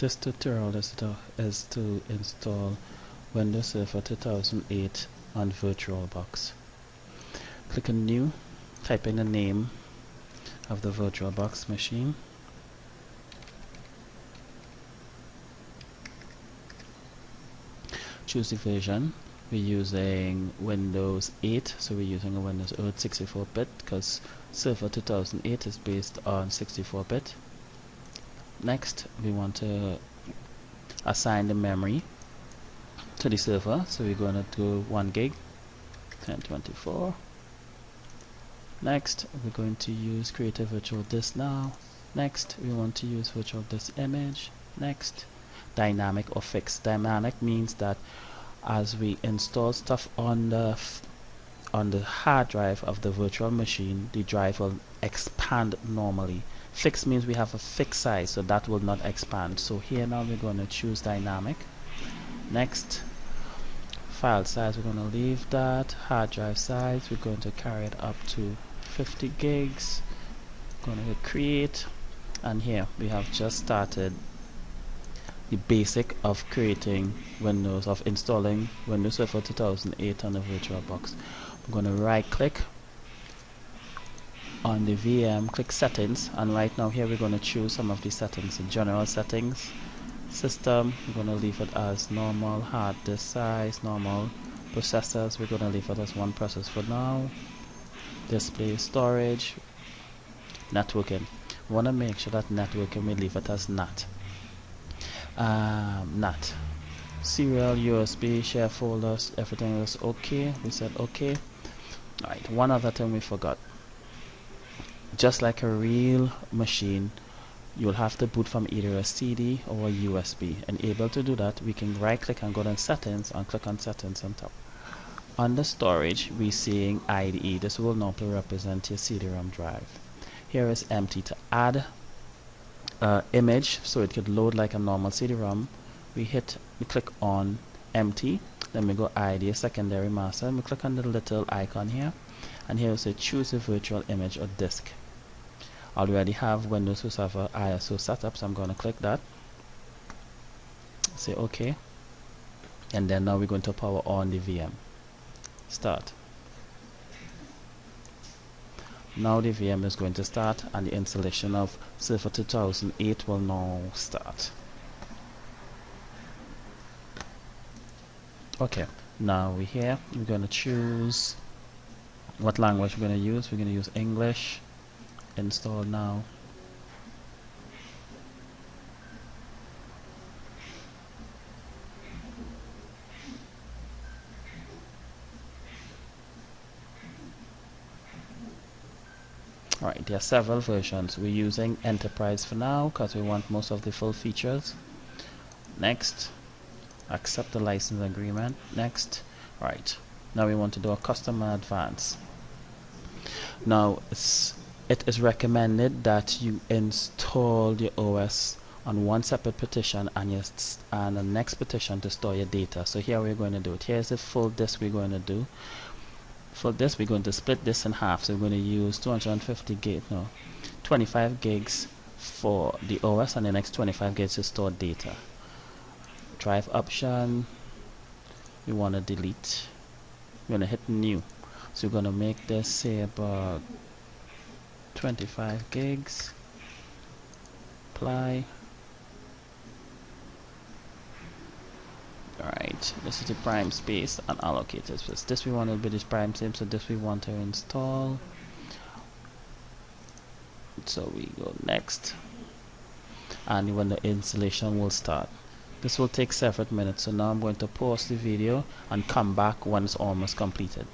This tutorial is to install Windows Server 2008 on VirtualBox. Click on New, type in the name of the VirtualBox machine. Choose the version. We're using Windows 8, so we're using a Windows 8 64-bit because Server 2008 is based on 64-bit. Next, we want to assign the memory to the server, so we're going to do 1 gig, 1024. Next, we're going to use create a virtual disk now. Next, we want to use virtual disk image. Next, dynamic or fixed. Dynamic means that as we install stuff on the hard drive of the virtual machine, the drive will expand normally. Fixed means we have a fixed size, so that will not expand. So here now we're going to choose dynamic. Next, file size, we're going to leave that. Hard drive size, we're going to carry it up to 50 gigs. Going to hit create, and here we have just started the basic of creating Windows, of installing Windows Server 2008 on the VirtualBox. I'm going to right click on the VM, click settings, and right now here we're going to choose some of the settings. In general settings, system, we're going to leave it as normal. Hard disk size, normal. Processors, we're going to leave it as one process for now. Display, storage, networking, we want to make sure that networking we leave it as NAT. NAT, serial, USB, share folders, everything is okay. We said okay. Alright, one other thing we forgot. Just like a real machine, you'll have to boot from either a CD or a USB. And able to do that, we can right click and go to settings and click on settings on top. Under storage, we're seeing IDE. This will normally represent your CD-ROM drive. Here is empty. To add image so it could load like a normal CD-ROM, we click on empty, then we go ID secondary master, and we click on the little icon here, and here we say choose a virtual image or disk. I already have Windows Server ISO set up, so I'm going to click that, say OK, and then now we're going to power on the VM. Start. Now the VM is going to start, and the installation of Server 2008 will now start. Okay, now we're here. We're going to choose what language we're going to use. We're going to use English. Install now. Alright, there are several versions. We're using Enterprise for now because we want most of the full features. Next, accept the license agreement. Next, right, now we want to do a customer advance. Now, it is recommended that you install the OS on one separate partition and the next partition to store your data. So here we're going to do it. Here's the full disk we're going to do. For this, we're going to split this in half. So we're going to use 25 gigs for the OS and the next 25 gigs to store data. Drive option, we want to delete. We're going to hit new. So we're going to make this say about 25 gigs. Apply. Alright, this is the prime space and allocated space. This we want to be this prime space, so this we want to install. So we go next, and when the installation will start. This will take several minutes, so now I'm going to pause the video and come back when it's almost completed.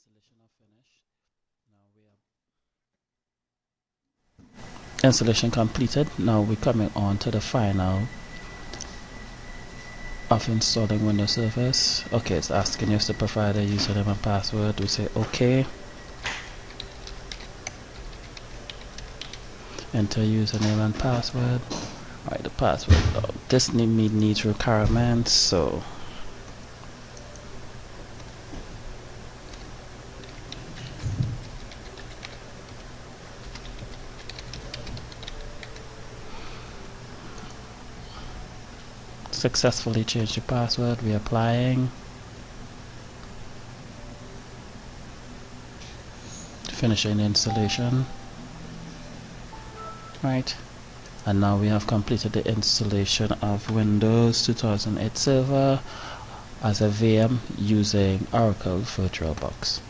installation are finished. Now we have installation completed. Now we're coming on to the final of installing Windows Service. Okay, it's asking us to provide a username and password. We say OK. Enter username and password. Alright, the password. This needs requirements, so successfully changed the password. We're applying. Finishing the installation. Right. And now we have completed the installation of Windows 2008 Server as a VM using Oracle VirtualBox.